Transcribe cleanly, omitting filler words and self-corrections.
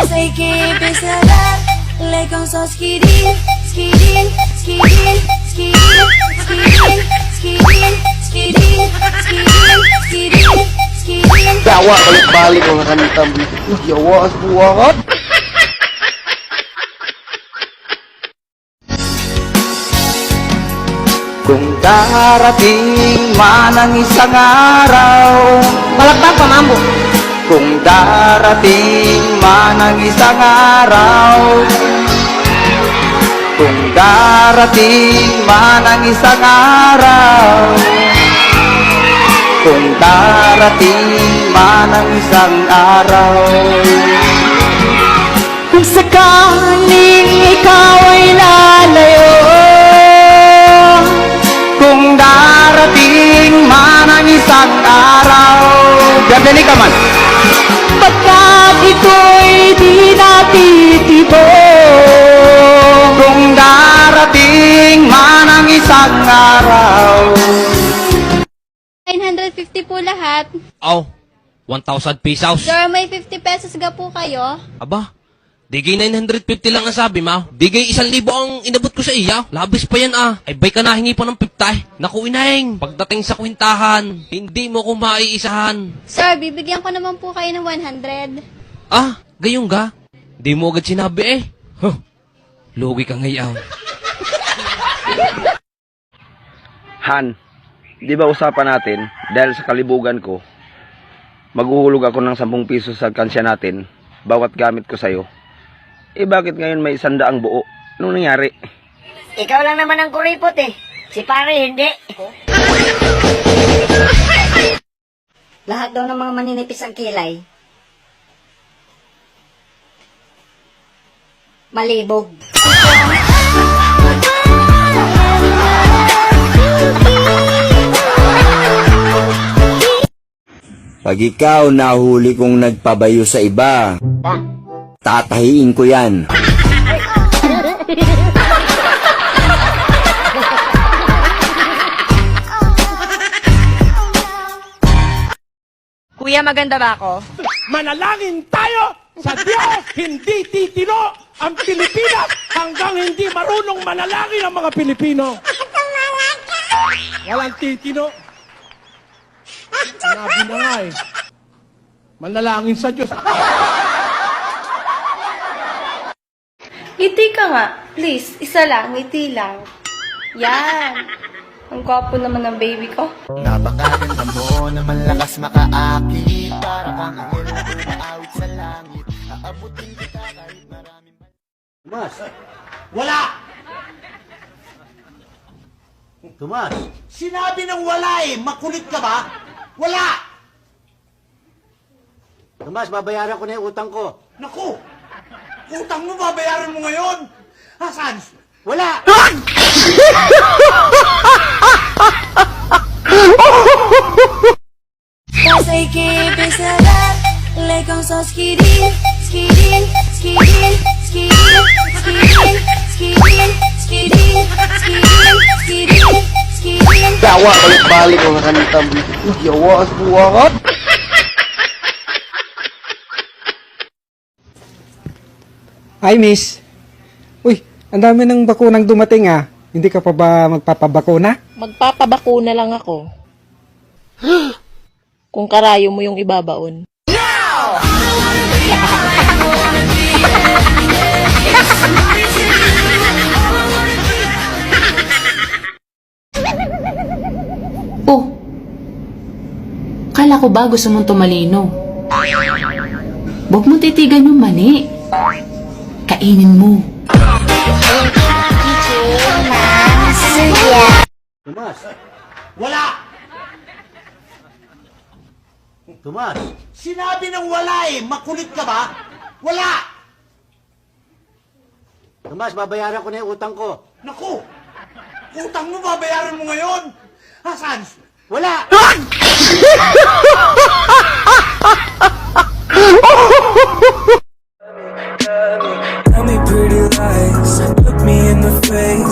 Sei que empezará le con so skirin, skirin, skirin, skirin, skirin, skirin, skirin, skirin, skirin, skirin. Jawa balik-balik mga kanitam. Jawa sebuah. Kung darating man ang isang araw, Palakpak pa, mambo. kung darating man ang isang araw, kung darating man ang isang araw, kung darating man ang isang araw, Kung sakaling ikaw ay lalayo, kung darating man ang isang araw, gandali ka man. pagkat ito'y di natitibok, Kung darating man ang isang araw, 950 po lahat. Aw, 1,000 pesos. Sir, may 50 pesos ga po kayo. Aba, digay 950 lang ang sabi mo. Digay 1,000 ang inabot ko sa iya. Labis pa yan ah. Ay bay ka na hingi pa ng 50. Naku inahing, pagdating sa kwintahan, hindi mo ko maiisahan. Sir, bibigyan ko naman po kayo ng 100. Ah, gayong ga? Di mo agad sinabi eh. Huh, lugi ka ngayon. Han, di ba usapan natin, dahil sa kalibugan ko, maghuhulog ako ng 10 piso sa kansya natin, bawat gamit ko sa'yo. Eh bakit ngayon may 100 buo? Anong nangyari? Ikaw lang naman ang kuripot eh. Si pare hindi. Lahat daw ng mga maninipis ang kilay. Malibog. pag ikaw nahuli kong nagpabayo sa iba, tatahiin ko yan. Kuya, maganda ba ako? Manalangin tayo sa Diyos, hindi titino ang Pilipinas hanggang hindi marunong manalangin ang mga Pilipino. Walang titino. Sinabi na nga eh. Manalangin sa Diyos. Ngiti ka nga. Please, isa lang. Ngiti lang. Yan. Ang gwapo naman ng baby ko. Napakaganda mo na malakas makaakit. Para kang angel na umaawit sa langit. Aabutin kita kahit maraming... Tomas! Wala! Tomas! Sinabi ng wala eh. Makulit ka ba? Wala! Tomas, babayaran ko na yung utang ko. Naku! Utang mo babayaran mo ngayon? Hasan? Wala! Sei que empezará le con so skirin, skirin, skirin, skirin, skirin, skirin, skirin, skirin, skirin, skirin. Jawa balik-balik mga kanitam. Jawa sebuah. Hi, miss. Uy, ang dami ng bakunang dumating ah. Hindi ka pa ba magpapabakuna? Magpapabakuna lang ako. Kung karayo mo yung ibabaon. Oh. Kala ko ba gusto mong tumalino? Huwag mo titigan yung mani. Kainin mo. Tomas! Wala! Tomas! Sinabi ng wala eh. Makulit ka ba? Wala! Tomas, babayaran ko na yung utang ko. Naku! Utang mo babayaran mo ngayon? Hasan? Wala! Tell me pretty lies, look me in the face.